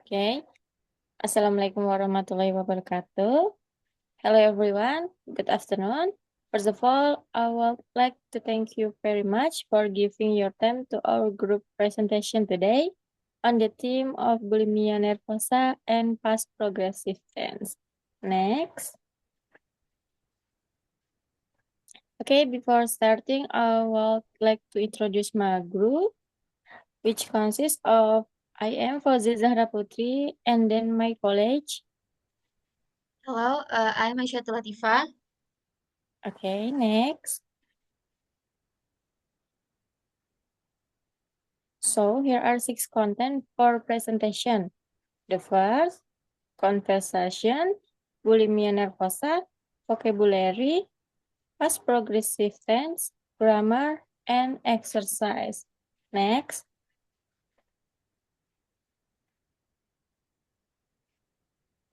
Okay. Assalamualaikum warahmatullahi wabarakatuh. Hello everyone. Good afternoon. First of all, I would like to thank you very much for giving your time to our group presentation today on the theme of bulimia nervosa and past progressive tense. Next. Okay, before starting, I would like to introduce my group, which consists of I am Fauzi Zahra Putri and then my college. Hello, I'm Aisyah Latifah. Okay, next. So here are 6 content for presentation. The first, conversation, bulimia nervosa, vocabulary, past progressive tense, grammar, and exercise. Next.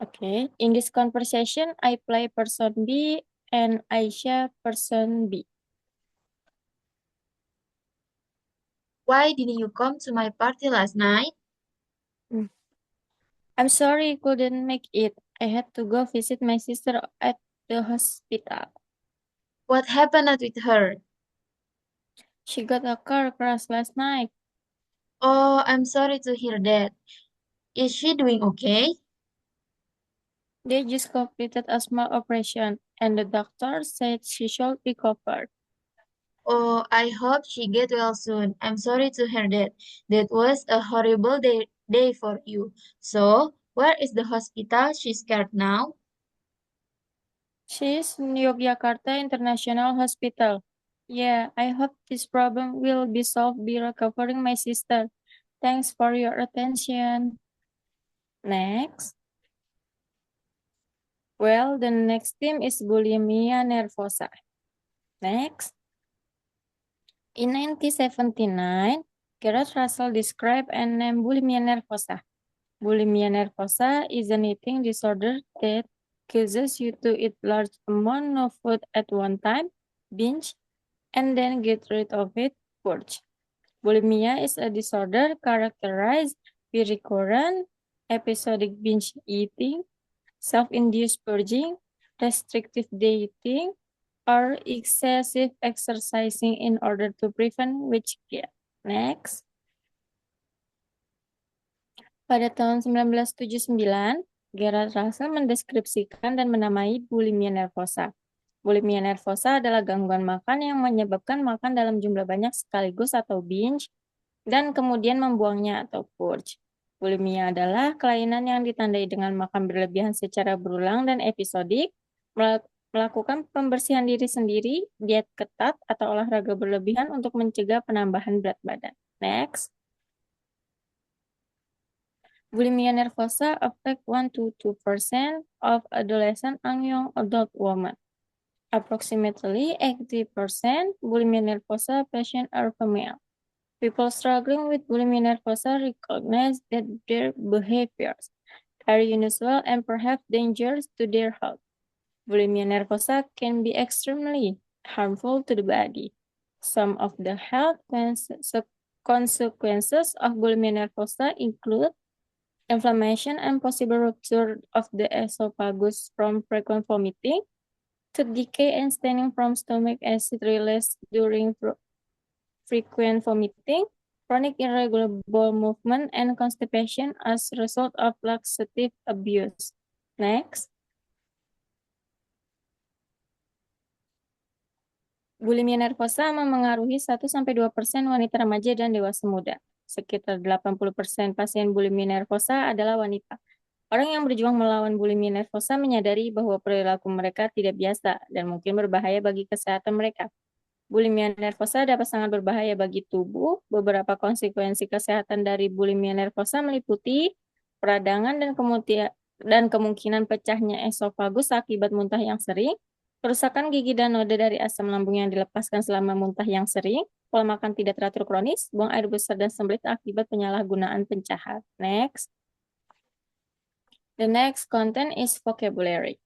Okay, in this conversation, I play person B and Aisyah person B. Why didn't you come to my party last night? I'm sorry, couldn't make it. I had to go visit my sister at the hospital. What happened with her? She got a car crash last night. Oh, I'm sorry to hear that. Is she doing okay? They just completed a small operation, and the doctor said she should recover. Oh, I hope she get well soon. I'm sorry to hear that. That was a horrible day for you. So, where is the hospital? She's scared now. She's in Yogyakarta International Hospital. Yeah, I hope this problem will be solved by recovering my sister. Thanks for your attention. Next. Well, the next theme is bulimia nervosa. Next. In 1979, Gerard Russell described and named bulimia nervosa. Bulimia nervosa is an eating disorder that causes you to eat large amount of food at one time, binge, and then get rid of it, purge. Bulimia is a disorder characterized by recurrent, episodic binge eating, self-induced purging, restrictive dieting, or excessive exercising in order to prevent weight gain. Next. Pada tahun 1979, Gerard Russell mendeskripsikan dan menamai bulimia nervosa. Bulimia nervosa adalah gangguan makan yang menyebabkan makan dalam jumlah banyak sekaligus atau binge, dan kemudian membuangnya atau purge. Bulimia adalah kelainan yang ditandai dengan makan berlebihan secara berulang dan episodik, melakukan pembersihan diri sendiri, diet ketat, atau olahraga berlebihan untuk mencegah penambahan berat badan. Next. Bulimia nervosa affect 1 to 2% of adolescent and young adult women. Approximately 80% bulimia nervosa patients are female. People struggling with bulimia nervosa recognize that their behaviors are unusual and perhaps dangerous to their health. Bulimia nervosa can be extremely harmful to the body. Some of the health consequences of bulimia nervosa include inflammation and possible rupture of the esophagus from frequent vomiting, tooth decay and staining from stomach acid release during frequent vomiting, chronic irregular bowel movement, and constipation as a result of laxative abuse. Next. Bulimia nervosa memengaruhi 1-2% wanita remaja dan dewasa muda. Sekitar 80% pasien bulimia nervosa adalah wanita. Orang yang berjuang melawan bulimia nervosa menyadari bahwa perilaku mereka tidak biasa dan mungkin berbahaya bagi kesehatan mereka. Bulimia nervosa dapat sangat berbahaya bagi tubuh. Beberapa konsekuensi kesehatan dari bulimia nervosa meliputi peradangan dan kemungkinan pecahnya esofagus akibat muntah yang sering, kerusakan gigi dan noda dari asam lambung yang dilepaskan selama muntah yang sering, pola makan tidak teratur kronis, buang air besar dan sembelit akibat penyalahgunaan pencahat. Next. The next content is vocabulary.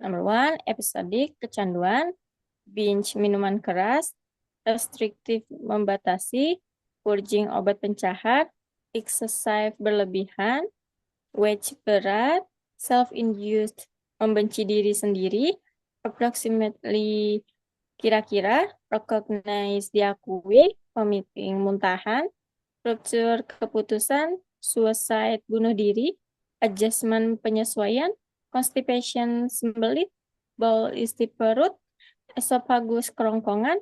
Number 1, episodik, kecanduan, binge, minuman keras, restriktif, membatasi, purging, obat pencahat, excessive berlebihan, wage berat, self-induced membenci diri sendiri, approximately kira-kira, recognize diakui, vomiting muntahan, rupture keputusan, suicide bunuh diri, adjustment penyesuaian, constipation sembelit, bowel isi perut, esophagus kerongkongan,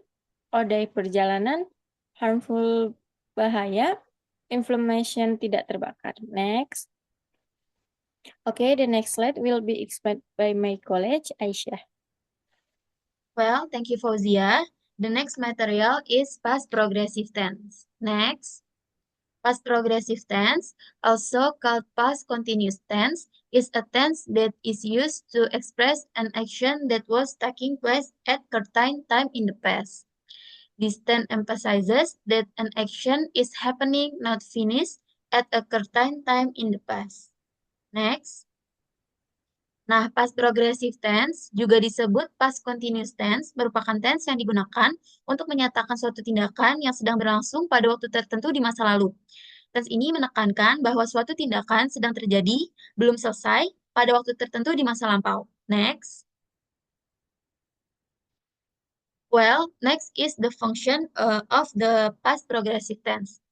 odai perjalanan, harmful bahaya, inflammation tidak terbakar. Next. Okay, the next slide will be explained by my colleague, Aisyah. Well, thank you, Fauzia. The next material is past progressive tense. Next. Past progressive tense, also called past continuous tense, is a tense that is used to express an action that was taking place at certain time in the past. This tense emphasizes that an action is happening, not finished, at a certain time in the past. Next. Nah, past progressive tense juga disebut past continuous tense, merupakan tense yang digunakan untuk menyatakan suatu tindakan yang sedang berlangsung pada waktu tertentu di masa lalu. Tense ini menekankan bahwa suatu tindakan sedang terjadi, belum selesai, pada waktu tertentu di masa lampau. Next. Well, next is the function of the past progressive tense.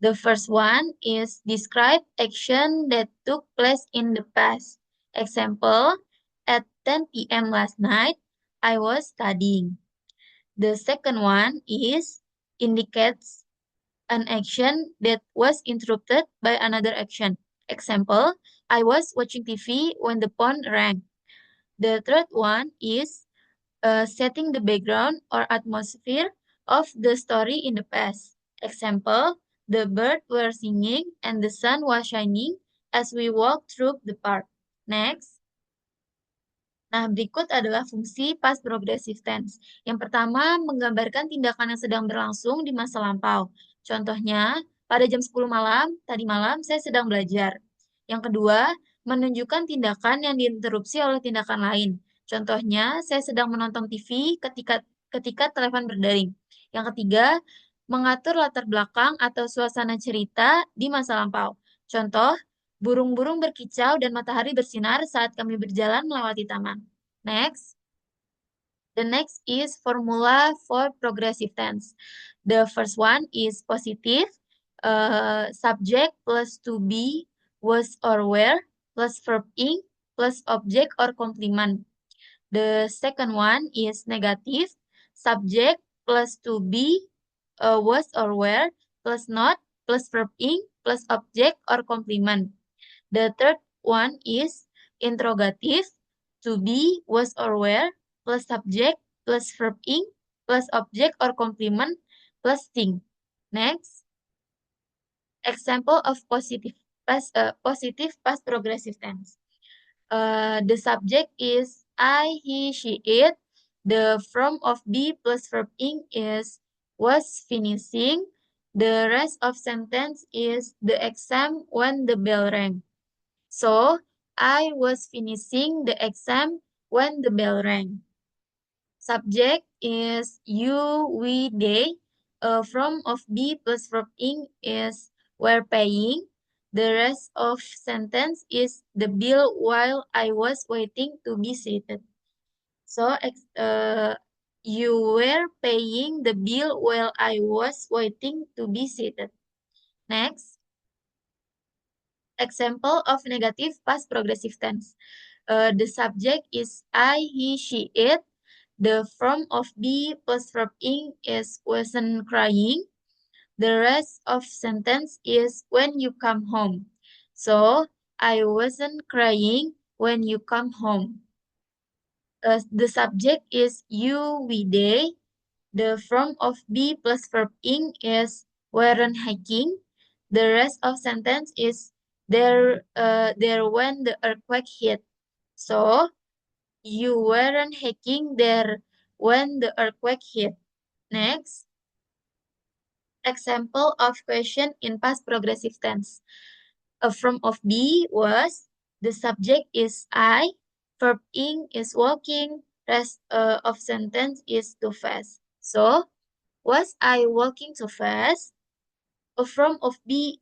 The first one is describe action that took place in the past. Example, at 10 p.m. last night, I was studying. The second one is indicates an action that was interrupted by another action. Example, I was watching TV when the phone rang. The third one is setting the background or atmosphere of the story in the past. Example, the birds were singing and the sun was shining as we walked through the park. Next. Nah, berikut adalah fungsi past progressive tense. Yang pertama, menggambarkan tindakan yang sedang berlangsung di masa lampau. Contohnya, pada jam 10 malam, tadi malam saya sedang belajar. Yang kedua, menunjukkan tindakan yang diinterupsi oleh tindakan lain. Contohnya, saya sedang menonton TV ketika telepon berdering. Yang ketiga, mengatur latar belakang atau suasana cerita di masa lampau. Contoh, burung-burung berkicau dan matahari bersinar saat kami berjalan melewati taman. Next. The next is formula for progressive tense. The first one is positive, subject plus to be, was or were, plus verb ing, plus object or complement. The second one is negative, subject plus to be, was or were, plus not, plus verb ing, plus object or complement. The third one is interrogative, to be, was or were, plus subject, plus verb ing, plus object or complement, plus thing. Next. Example of positive past progressive tense. The subject is I, he, she, it. The from of be plus verb ing is was finishing. The rest of sentence is the exam when the bell rang. So, I was finishing the exam when the bell rang. Subject is you, we, they. From of be plus verb ing is were paying. The rest of sentence is the bill while I was waiting to be seated. So, you were paying the bill while I was waiting to be seated. Next. Example of negative past progressive tense. The subject is I, he, she, it. The from of be plus verb ing is wasn't crying. The rest of sentence is when you come home. So, I wasn't crying when you come home. The subject is you, we, they. The from of be plus verb ing is weren't hiking. The rest of sentence is there when the earthquake hit. So, you weren't hiking there when the earthquake hit. Next. Example of question in past progressive tense. A from of be was, the subject is I, verb ing is walking, rest of sentence is too fast. So, was I walking too fast? A from of be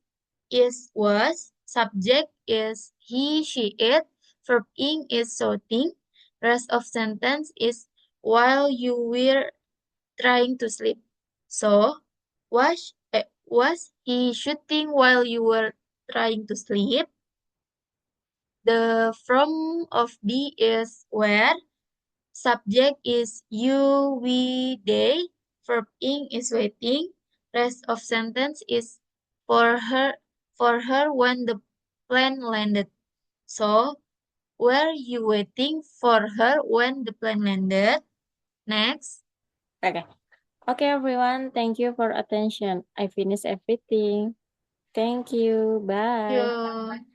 is was, subject is he, she, it, verb ing is shouting, rest of sentence is while you were trying to sleep. So, was he shooting while you were trying to sleep? The from of be is where, subject is you, we, they, verb ing is waiting, rest of sentence is for her when the plane landed. So, were you waiting for her when the plane landed? Next. Okay. Okay, everyone. Thank you for attention. I finished everything. Thank you. Bye. You.